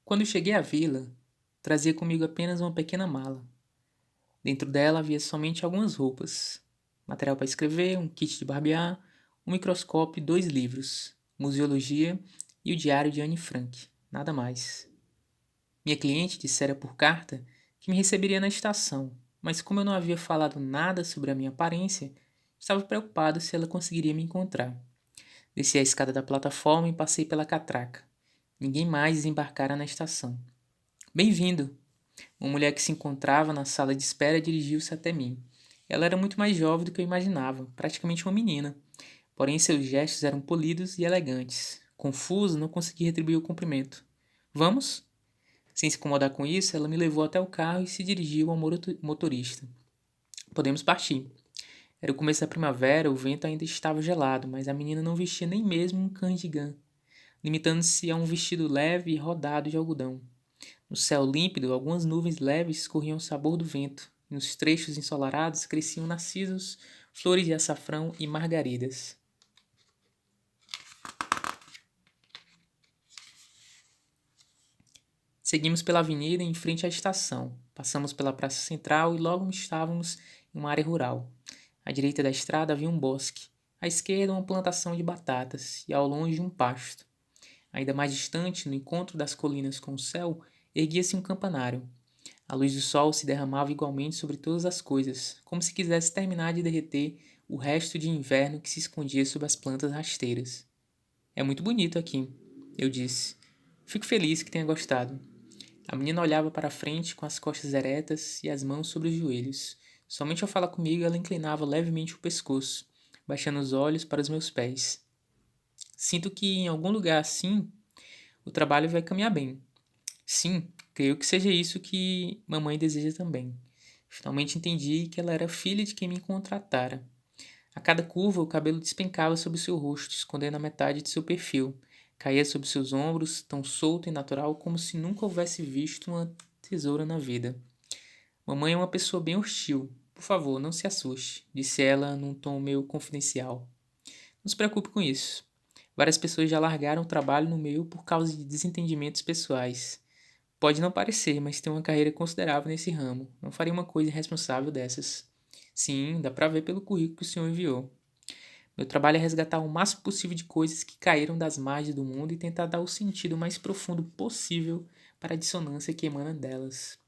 Quando cheguei à vila, trazia comigo apenas uma pequena mala. Dentro dela havia somente algumas roupas, material para escrever, um kit de barbear, um microscópio e 2 livros, Museologia e o Diário de Anne Frank. Nada mais. Minha cliente dissera por carta que me receberia na estação, mas como eu não havia falado nada sobre a minha aparência, estava preocupado se ela conseguiria me encontrar. Desci a escada da plataforma e passei pela catraca. Ninguém mais desembarcara na estação. Bem-vindo! Uma mulher que se encontrava na sala de espera dirigiu-se até mim. Ela era muito mais jovem do que eu imaginava, praticamente uma menina. Porém, seus gestos eram polidos e elegantes. Confuso, não consegui retribuir o cumprimento. Vamos? Sem se incomodar com isso, ela me levou até o carro e se dirigiu ao motorista. Podemos partir. Era o começo da primavera, o vento ainda estava gelado, mas a menina não vestia nem mesmo um cardigan, limitando-se a um vestido leve e rodado de algodão. No céu límpido, algumas nuvens leves escorriam o sabor do vento, e nos trechos ensolarados cresciam narcisos, flores de açafrão e margaridas. Seguimos pela avenida em frente à estação, passamos pela praça central e logo estávamos em uma área rural. À direita da estrada havia um bosque, à esquerda uma plantação de batatas e ao longe um pasto. Ainda mais distante, no encontro das colinas com o céu, erguia-se um campanário. A luz do sol se derramava igualmente sobre todas as coisas, como se quisesse terminar de derreter o resto de inverno que se escondia sob as plantas rasteiras. É muito bonito aqui, eu disse. Fico feliz que tenha gostado. A menina olhava para a frente com as costas eretas e as mãos sobre os joelhos. Somente ao falar comigo, ela inclinava levemente o pescoço, baixando os olhos para os meus pés. Sinto que em algum lugar assim, o trabalho vai caminhar bem. Sim, creio que seja isso que mamãe deseja também. Finalmente entendi que ela era filha de quem me contratara. A cada curva, o cabelo despencava sobre seu rosto, escondendo a metade de seu perfil. Caía sobre seus ombros, tão solto e natural como se nunca houvesse visto uma tesoura na vida. Mamãe é uma pessoa bem hostil. Por favor, não se assuste, disse ela num tom meio confidencial. Não se preocupe com isso. Várias pessoas já largaram o trabalho no meio por causa de desentendimentos pessoais. Pode não parecer, mas tem uma carreira considerável nesse ramo. Não faria uma coisa irresponsável dessas. Sim, dá pra ver pelo currículo que o senhor enviou. Meu trabalho é resgatar o máximo possível de coisas que caíram das margens do mundo e tentar dar o sentido mais profundo possível para a dissonância que emana delas.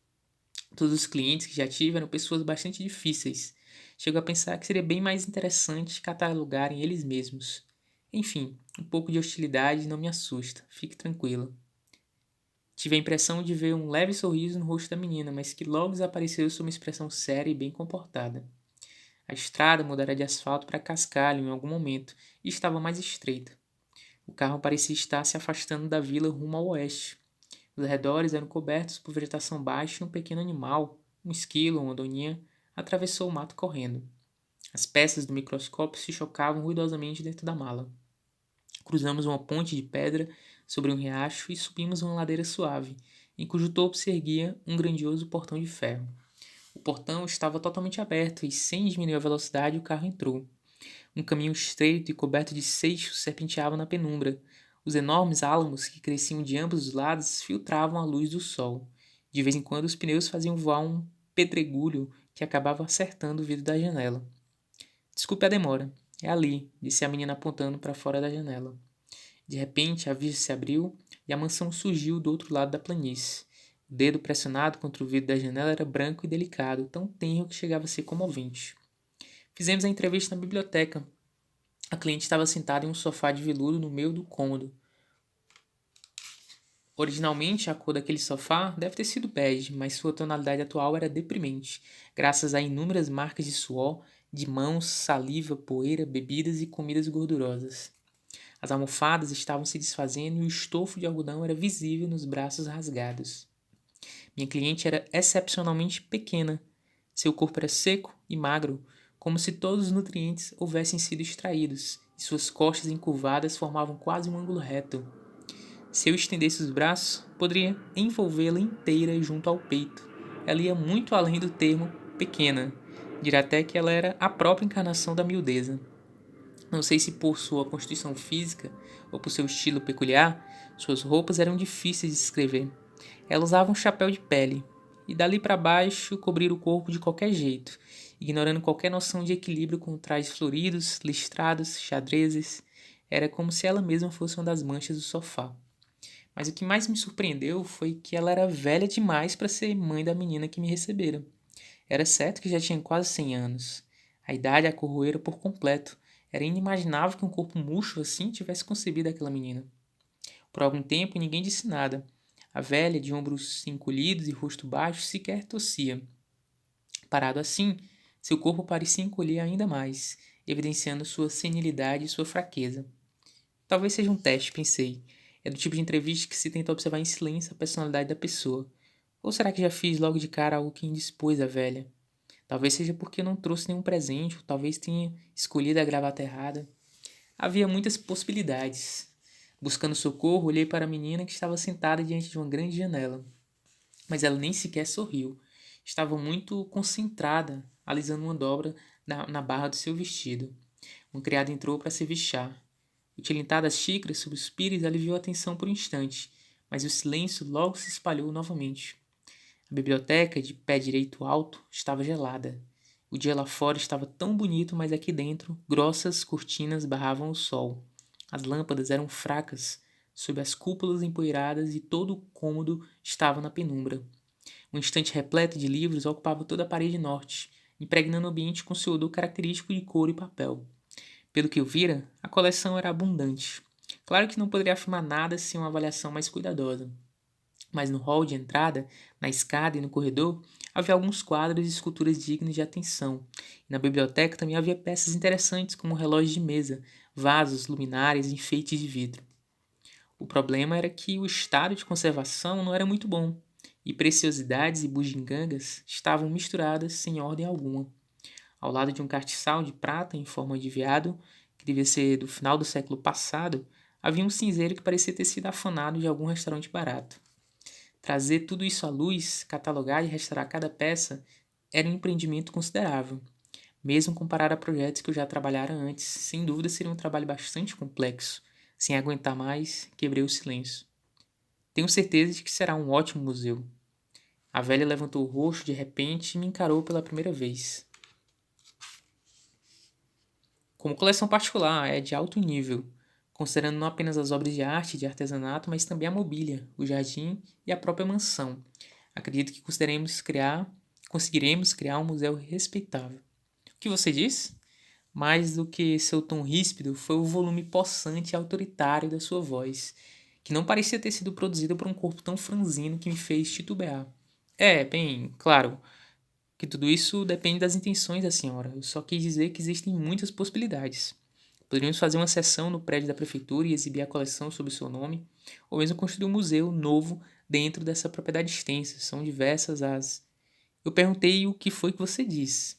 Todos os clientes que já tive eram pessoas bastante difíceis. Chego a pensar que seria bem mais interessante catalogarem eles mesmos. Enfim, um pouco de hostilidade não me assusta. Fique tranquila. Tive a impressão de ver um leve sorriso no rosto da menina, mas que logo desapareceu sob uma expressão séria e bem comportada. A estrada mudara de asfalto para cascalho em algum momento e estava mais estreita. O carro parecia estar se afastando da vila rumo ao oeste. Os arredores eram cobertos por vegetação baixa e um pequeno animal, um esquilo ou uma doninha, atravessou o mato correndo. As peças do microscópio se chocavam ruidosamente dentro da mala. Cruzamos uma ponte de pedra sobre um riacho e subimos uma ladeira suave, em cujo topo se erguia um grandioso portão de ferro. O portão estava totalmente aberto e, sem diminuir a velocidade, o carro entrou. Um caminho estreito e coberto de seixos serpenteava na penumbra. Os enormes álamos que cresciam de ambos os lados filtravam a luz do sol. De vez em quando, os pneus faziam voar um pedregulho que acabava acertando o vidro da janela. Desculpe a demora. É ali, disse a menina apontando para fora da janela. De repente, a vista se abriu e a mansão surgiu do outro lado da planície. O dedo pressionado contra o vidro da janela era branco e delicado, tão tenro que chegava a ser comovente. Fizemos a entrevista na biblioteca. A cliente estava sentada em um sofá de veludo no meio do cômodo. Originalmente, a cor daquele sofá deve ter sido bege, mas sua tonalidade atual era deprimente, graças a inúmeras marcas de suor, de mãos, saliva, poeira, bebidas e comidas gordurosas. As almofadas estavam se desfazendo e o estofo de algodão era visível nos braços rasgados. Minha cliente era excepcionalmente pequena. Seu corpo era seco e magro, como se todos os nutrientes houvessem sido extraídos, e suas costas encurvadas formavam quase um ângulo reto. Se eu estendesse os braços, poderia envolvê-la inteira junto ao peito. Ela ia muito além do termo pequena. Dirá até que ela era a própria encarnação da miudeza. Não sei se por sua constituição física ou por seu estilo peculiar, suas roupas eram difíceis de descrever. Ela usava um chapéu de pele, e dali para baixo cobrir o corpo de qualquer jeito, ignorando qualquer noção de equilíbrio com trajes floridos, listrados, xadrezes. Era como se ela mesma fosse uma das manchas do sofá. Mas o que mais me surpreendeu foi que ela era velha demais para ser mãe da menina que me recebera. Era certo que já tinha quase 100 anos. A idade a corroera por completo. Era inimaginável que um corpo murcho assim tivesse concebido aquela menina. Por algum tempo ninguém disse nada. A velha, de ombros encolhidos e rosto baixo, sequer tossia. Parado assim, seu corpo parecia encolher ainda mais, evidenciando sua senilidade e sua fraqueza. Talvez seja um teste, pensei. É do tipo de entrevista que se tenta observar em silêncio a personalidade da pessoa. Ou será que já fiz logo de cara algo que indispôs a velha? Talvez seja porque eu não trouxe nenhum presente, ou talvez tenha escolhido a gravata errada. Havia muitas possibilidades. Buscando socorro, olhei para a menina que estava sentada diante de uma grande janela. Mas ela nem sequer sorriu. Estava muito concentrada, alisando uma dobra na barra do seu vestido. Um criado entrou para servir chá. O tilintar das xícaras sob os pires aliviou a tensão por um instante, mas o silêncio logo se espalhou novamente. A biblioteca, de pé direito alto, estava gelada. O dia lá fora estava tão bonito, mas aqui dentro, grossas cortinas barravam o sol. As lâmpadas eram fracas, sob as cúpulas empoeiradas e todo o cômodo estava na penumbra. Um estante repleto de livros ocupava toda a parede norte, impregnando o ambiente com seu odor característico de couro e papel. Pelo que eu vira, a coleção era abundante. Claro que não poderia afirmar nada sem uma avaliação mais cuidadosa. Mas no hall de entrada, na escada e no corredor, havia alguns quadros e esculturas dignas de atenção. E na biblioteca também havia peças interessantes como relógios de mesa, vasos, luminárias e enfeites de vidro. O problema era que o estado de conservação não era muito bom, e preciosidades e bugigangas estavam misturadas sem ordem alguma. Ao lado de um castiçal de prata em forma de veado, que devia ser do final do século passado, havia um cinzeiro que parecia ter sido afanado de algum restaurante barato. Trazer tudo isso à luz, catalogar e restaurar cada peça, era um empreendimento considerável. Mesmo comparado a projetos que eu já trabalhara antes, sem dúvida seria um trabalho bastante complexo. Sem aguentar mais, quebrei o silêncio. Tenho certeza de que será um ótimo museu. A velha levantou o rosto de repente e me encarou pela primeira vez. Como coleção particular, é de alto nível, considerando não apenas as obras de arte e de artesanato, mas também a mobília, o jardim e a própria mansão. Acredito que conseguiremos criar um museu respeitável. O que você diz? Mais do que seu tom ríspido, foi o volume possante e autoritário da sua voz, que não parecia ter sido produzido por um corpo tão franzino que me fez titubear. Bem, claro, que tudo isso depende das intenções da senhora. Eu só quis dizer que existem muitas possibilidades. Poderíamos fazer uma sessão no prédio da prefeitura e exibir a coleção sob o seu nome, ou mesmo construir um museu novo dentro dessa propriedade extensa. São diversas as. Eu perguntei o que foi que você disse.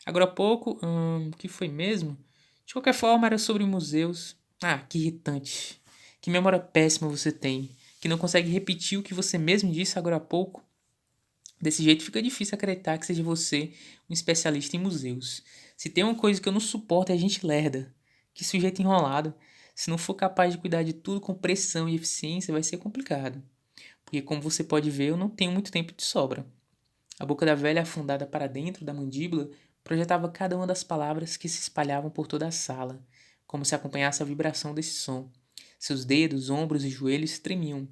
Agora há pouco, o que foi mesmo? De qualquer forma, era sobre museus. Ah, que irritante. Que memória péssima você tem. Que não consegue repetir o que você mesmo disse agora há pouco. Desse jeito fica difícil acreditar que seja você um especialista em museus. Se tem uma coisa que eu não suporto é gente lerda. Que sujeito enrolado. Se não for capaz de cuidar de tudo com precisão e eficiência, vai ser complicado. Porque, como você pode ver, eu não tenho muito tempo de sobra. A boca da velha, afundada para dentro da mandíbula, projetava cada uma das palavras que se espalhavam por toda a sala, como se acompanhasse a vibração desse som. Seus dedos, ombros e joelhos tremiam.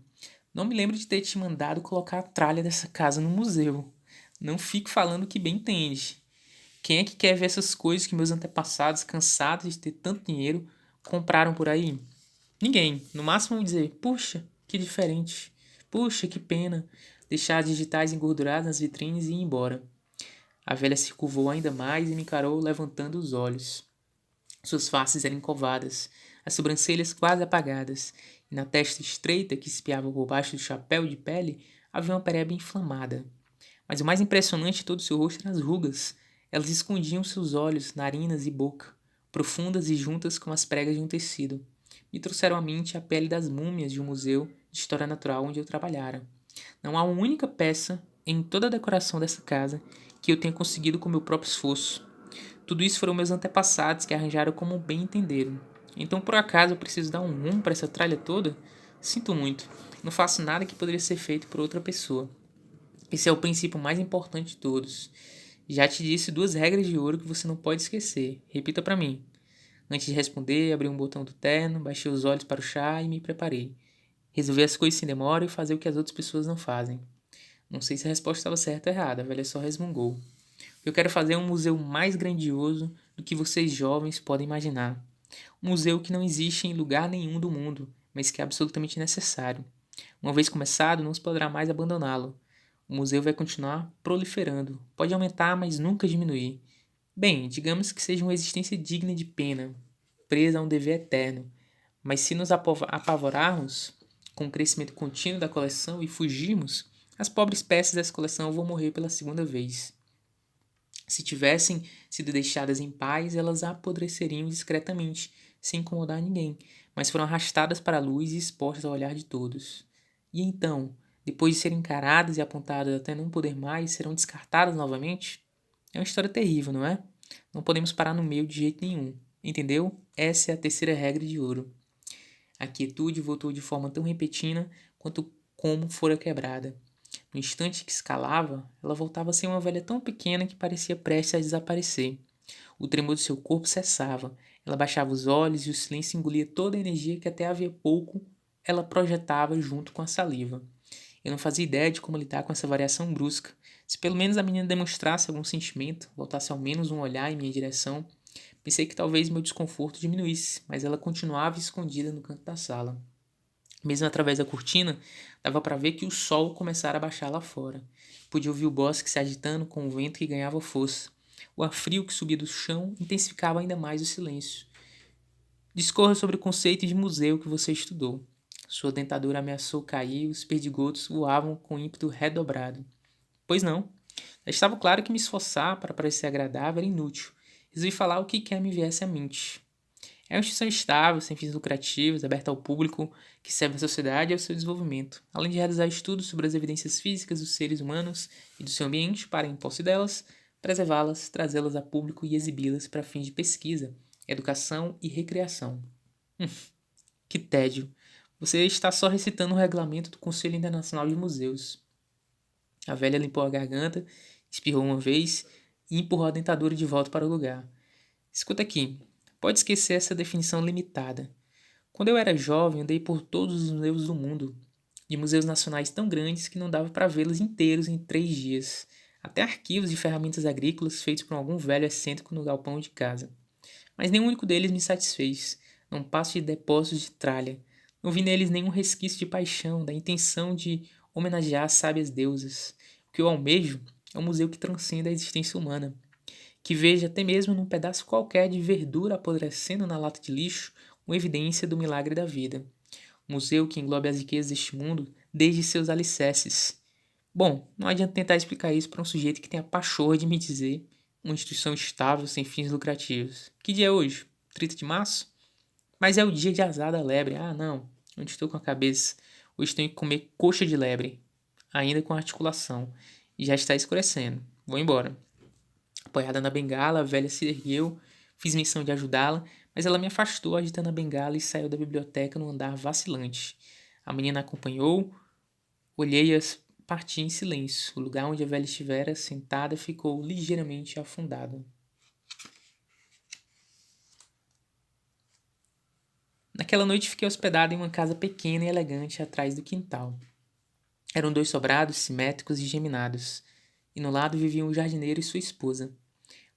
Não me lembro de ter te mandado colocar a tralha dessa casa no museu. Não fique falando que bem entende. Quem é que quer ver essas coisas que meus antepassados, cansados de ter tanto dinheiro, compraram por aí? Ninguém. No máximo vão dizer, puxa, que diferente. Puxa, que pena. Deixar as digitais engorduradas nas vitrines e ir embora. A velha se curvou ainda mais e me encarou levantando os olhos. Suas faces eram encovadas, as sobrancelhas quase apagadas, e na testa estreita que espiava por baixo do chapéu de pele havia uma pereba inflamada. Mas o mais impressionante de todo seu rosto eram as rugas. Elas escondiam seus olhos, narinas e boca, profundas e juntas como as pregas de um tecido. Me trouxeram à mente a pele das múmias de um museu de história natural onde eu trabalhara. Não há uma única peça em toda a decoração dessa casa que eu tenha conseguido com meu próprio esforço. Tudo isso foram meus antepassados que arranjaram como bem entenderam. Então, por acaso, eu preciso dar um rumo para essa tralha toda? Sinto muito. Não faço nada que poderia ser feito por outra pessoa. Esse é o princípio mais importante de todos. Já te disse 2 regras de ouro que você não pode esquecer. Repita para mim. Antes de responder, abri um botão do terno, baixei os olhos para o chá e me preparei. Resolver as coisas sem demora e fazer o que as outras pessoas não fazem. Não sei se a resposta estava certa ou errada, a velha só resmungou. Eu quero fazer um museu mais grandioso do que vocês jovens podem imaginar. Um museu que não existe em lugar nenhum do mundo, mas que é absolutamente necessário. Uma vez começado, não se poderá mais abandoná-lo. O museu vai continuar proliferando. Pode aumentar, mas nunca diminuir. Bem, digamos que seja uma existência digna de pena, presa a um dever eterno. Mas se nos apavorarmos com o crescimento contínuo da coleção e fugirmos, as pobres peças dessa coleção vão morrer pela segunda vez. Se tivessem sido deixadas em paz, elas apodreceriam discretamente, sem incomodar ninguém, mas foram arrastadas para a luz e expostas ao olhar de todos. E então, depois de serem encaradas e apontadas até não poder mais, serão descartadas novamente? É uma história terrível, não é? Não podemos parar no meio de jeito nenhum. Entendeu? Essa é a terceira regra de ouro. A quietude voltou de forma tão repentina quanto como fora quebrada. No instante que escalava, ela voltava a ser uma velha tão pequena que parecia prestes a desaparecer. O tremor do seu corpo cessava. Ela baixava os olhos e o silêncio engolia toda a energia que até havia pouco ela projetava junto com a saliva. Eu não fazia ideia de como lidar com essa variação brusca. Se pelo menos a menina demonstrasse algum sentimento, voltasse ao menos um olhar em minha direção, pensei que talvez meu desconforto diminuísse, mas ela continuava escondida no canto da sala. Mesmo através da cortina, dava para ver que o sol começara a baixar lá fora. Podia ouvir o bosque se agitando com o vento que ganhava força. O ar frio que subia do chão intensificava ainda mais o silêncio. Discorra sobre o conceito de museu que você estudou. Sua dentadura ameaçou cair e os perdigotos voavam com ímpeto redobrado. Pois não. Já estava claro que me esforçar para parecer agradável era inútil. Resolvi falar o que quer me viesse à mente. É uma instituição estável, sem fins lucrativos, aberta ao público, que serve à sociedade e ao seu desenvolvimento, além de realizar estudos sobre as evidências físicas dos seres humanos e do seu ambiente para, em posse delas, preservá-las, trazê-las a público e exibi-las para fins de pesquisa, educação e recreação. Que tédio! Você está só recitando o regulamento do Conselho Internacional de Museus. A velha limpou a garganta, espirrou uma vez e empurrou a dentadura de volta para o lugar. Escuta aqui, pode esquecer essa definição limitada. Quando eu era jovem, andei por todos os museus do mundo, de museus nacionais tão grandes que não dava para vê-los inteiros em 3 dias. Até arquivos de ferramentas agrícolas feitos por algum velho excêntrico no galpão de casa. Mas nenhum único deles me satisfez. Não passo de depósitos de tralha. Não vi neles nenhum resquício de paixão, da intenção de homenagear as sábias deusas. O que eu almejo é um museu que transcenda a existência humana, que veja até mesmo num pedaço qualquer de verdura apodrecendo na lata de lixo uma evidência do milagre da vida. Um museu que englobe as riquezas deste mundo desde seus alicerces. Bom, não adianta tentar explicar isso para um sujeito que tem a pachorra de me dizer uma instituição estável sem fins lucrativos. Que dia é hoje? 30 de março? Mas é o dia de azar da lebre. Ah, não. Onde estou com a cabeça? Hoje tenho que comer coxa de lebre, ainda com articulação. E já está escurecendo. Vou embora. Apoiada na bengala, a velha se ergueu, fiz menção de ajudá-la, mas ela me afastou agitando a bengala e saiu da biblioteca no andar vacilante. A menina acompanhou, olhei-as partir em silêncio. O lugar onde a velha estivera sentada ficou ligeiramente afundado. Naquela noite fiquei hospedado em uma casa pequena e elegante atrás do quintal. Eram 2 sobrados simétricos e geminados, e no lado viviam o jardineiro e sua esposa.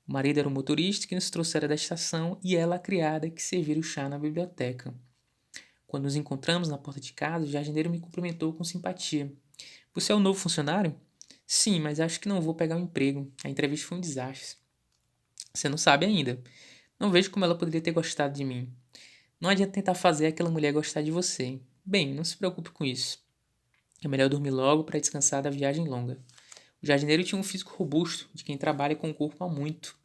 O marido era o motorista que nos trouxera da estação e ela a criada que servira o chá na biblioteca. Quando nos encontramos na porta de casa, o jardineiro me cumprimentou com simpatia. Você é o novo funcionário? Sim, mas acho que não vou pegar o emprego. A entrevista foi um desastre. Você não sabe ainda. Não vejo como ela poderia ter gostado de mim. Não adianta tentar fazer aquela mulher gostar de você. Bem, não se preocupe com isso. É melhor dormir logo para descansar da viagem longa. O jardineiro tinha um físico robusto, de quem trabalha com o corpo há muito.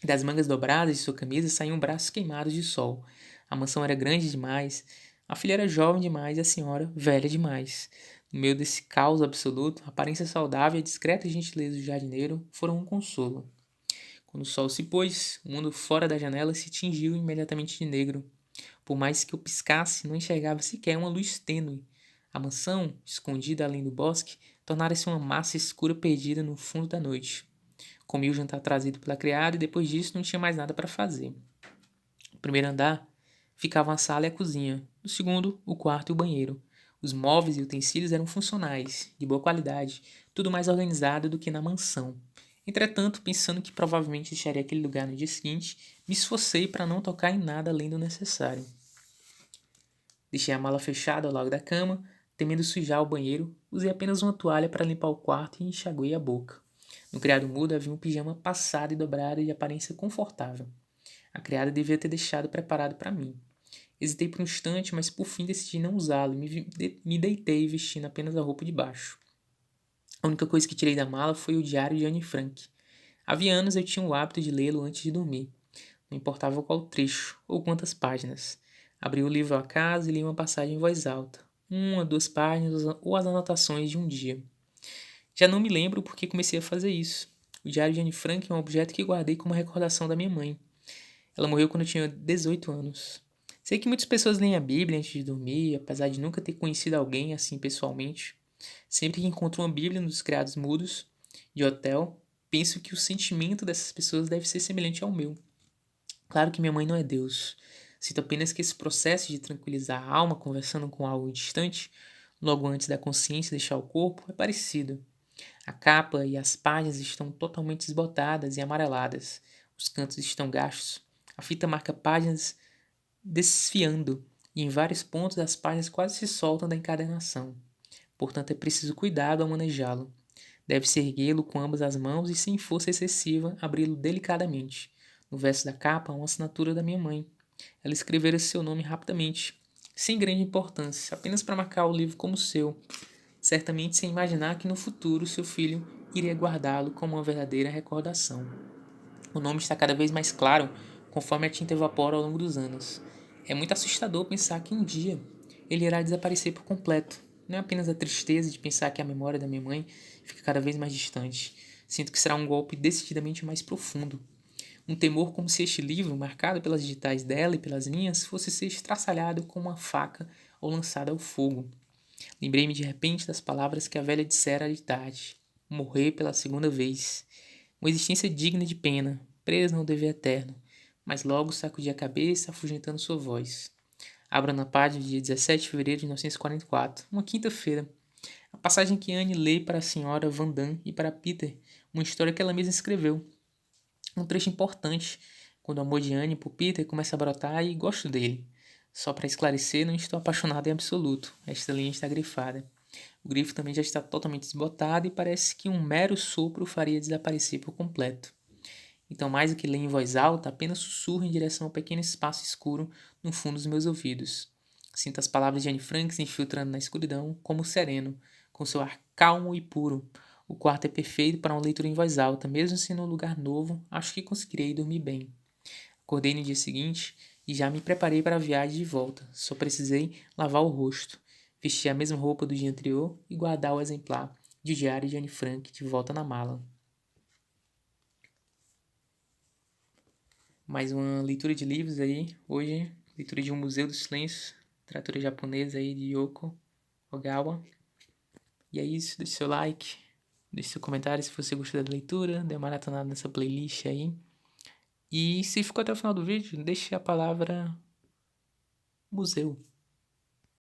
Das mangas dobradas de sua camisa saíam braços queimados de sol. A mansão era grande demais, a filha era jovem demais e a senhora velha demais. No meio desse caos absoluto, a aparência saudável e a discreta gentileza do jardineiro foram um consolo. Quando o sol se pôs, o mundo fora da janela se tingiu imediatamente de negro. Por mais que eu piscasse, não enxergava sequer uma luz tênue. A mansão, escondida além do bosque, tornara-se uma massa escura perdida no fundo da noite. Comi o jantar trazido pela criada e depois disso não tinha mais nada para fazer. No primeiro andar ficavam a sala e a cozinha. No segundo, o quarto e o banheiro. Os móveis e utensílios eram funcionais, de boa qualidade, tudo mais organizado do que na mansão. Entretanto, pensando que provavelmente deixaria aquele lugar no dia seguinte, me esforcei para não tocar em nada além do necessário. Deixei a mala fechada ao lado da cama, temendo sujar o banheiro, usei apenas uma toalha para limpar o quarto e enxaguei a boca. No criado mudo havia um pijama passado e dobrado e de aparência confortável. A criada devia ter deixado preparado para mim. Hesitei por um instante, mas por fim decidi não usá-lo e me deitei vestindo apenas a roupa de baixo. A única coisa que tirei da mala foi o diário de Anne Frank. Havia anos eu tinha o hábito de lê-lo antes de dormir. Não importava qual trecho ou quantas páginas. Abri o livro ao acaso e li uma passagem em voz alta. Uma, duas páginas ou as anotações de um dia. Já não me lembro por que comecei a fazer isso. O diário de Anne Frank é um objeto que guardei como recordação da minha mãe. Ela morreu quando eu tinha 18 anos. Sei que muitas pessoas leem a Bíblia antes de dormir, apesar de nunca ter conhecido alguém assim pessoalmente. Sempre que encontro uma Bíblia nos criados mudos de hotel, penso que o sentimento dessas pessoas deve ser semelhante ao meu. Claro que minha mãe não é Deus. Sinto apenas que esse processo de tranquilizar a alma conversando com algo distante, logo antes da consciência deixar o corpo, é parecido. A capa e as páginas estão totalmente desbotadas e amareladas. Os cantos estão gastos. A fita marca páginas desfiando, e em vários pontos as páginas quase se soltam da encadernação. Portanto, é preciso cuidado ao manejá-lo. Deve-se erguê-lo com ambas as mãos e, sem força excessiva, abri-lo delicadamente. No verso da capa, há uma assinatura da minha mãe. Ela escrevera seu nome rapidamente, sem grande importância, apenas para marcar o livro como seu, certamente sem imaginar que no futuro seu filho iria guardá-lo como uma verdadeira recordação. O nome está cada vez mais claro conforme a tinta evapora ao longo dos anos. É muito assustador pensar que um dia ele irá desaparecer por completo. Não é apenas a tristeza de pensar que a memória da minha mãe fica cada vez mais distante. Sinto que será um golpe decididamente mais profundo. Um temor como se este livro, marcado pelas digitais dela e pelas minhas, fosse ser estraçalhado com uma faca ou lançado ao fogo. Lembrei-me de repente das palavras que a velha dissera de tarde. Morrer pela segunda vez. Uma existência digna de pena, presa no dever eterno. Mas logo sacudi a cabeça, afugentando sua voz. Abra na página de dia 17 de fevereiro de 1944, uma quinta-feira. A passagem que Anne lê para a senhora Van Damme e para Peter, uma história que ela mesma escreveu. Um trecho importante, quando o amor de Anne por Peter começa a brotar e gosto dele. Só para esclarecer, não estou apaixonado em absoluto. Esta linha está grifada. O grifo também já está totalmente desbotado e parece que um mero sopro o faria desaparecer por completo. Então, mais do que ler em voz alta, apenas sussurro em direção ao pequeno espaço escuro no fundo dos meus ouvidos. Sinto as palavras de Anne Frank se infiltrando na escuridão, como sereno, com seu ar calmo e puro. O quarto é perfeito para uma leitura em voz alta, mesmo sendo um lugar novo, acho que conseguirei dormir bem. Acordei no dia seguinte e já me preparei para a viagem de volta. Só precisei lavar o rosto, vestir a mesma roupa do dia anterior e guardar o exemplar de diário de Anne Frank de volta na mala. Mais uma leitura de livros aí, hoje, leitura de Um Museu do Silêncio, literatura japonesa aí de Yoko Ogawa. E é isso, deixe seu like, deixe seu comentário se você gostou da leitura, dê uma maratonada nessa playlist aí. E se ficou até o final do vídeo, deixe a palavra museu